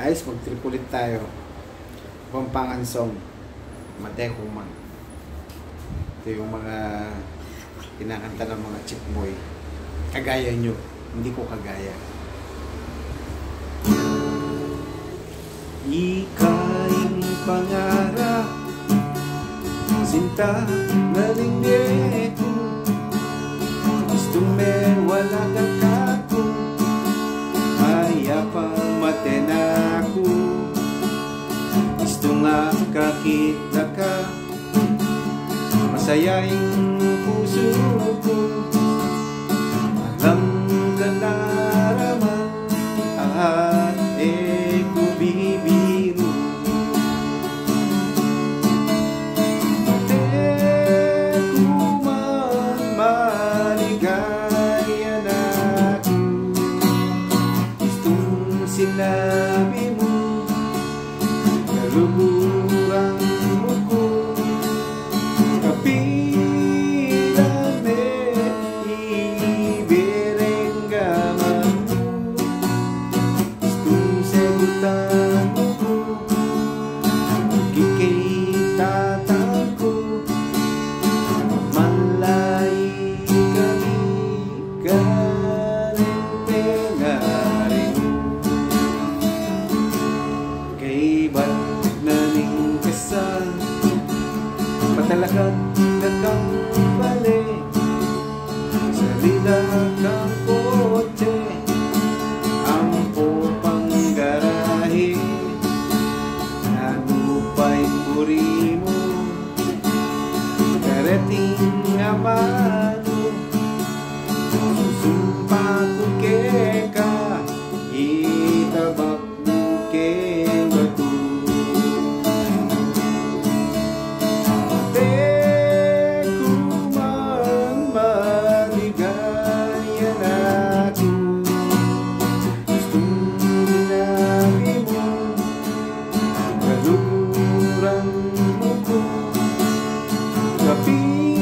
Guys, mag-trip ulit tayo. Pampangan song. Matekuman. Ito yung mga kinakanta ng mga chick boy. Kagaya nyo. Hindi ko kagaya. Ika'y pangarap, sinta na linggit. Gusto may wala kang kako, kaya pang matena ko. Gusto nga kakita ka, masayaing puso ko. Alam ka naraman, ko bibiro. Matekuman, maligaya na ako. Gustong sinabi mo, kaluguran mo ko. Kapilan iberenggaman mo. Gustong segutan mo ko, kikitatan ko. Malay kami galing pengaring. Kay ba't naning kasal, patalakad na kang balik. Salida kang kotse, ang popang garahe. Nanupay puri mo, karating amano. Susumpa ko keka, itabak mo keng batu. Matekuman, maligaya na ako. Gustong sinabi mo, kaluguran mo ko. Kapilan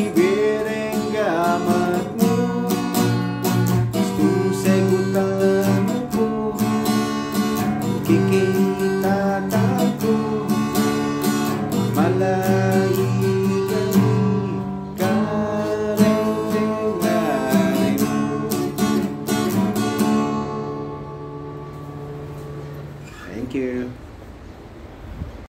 iberenggamat mo. Gustong segutan mo ko, kikitatan ko. Malay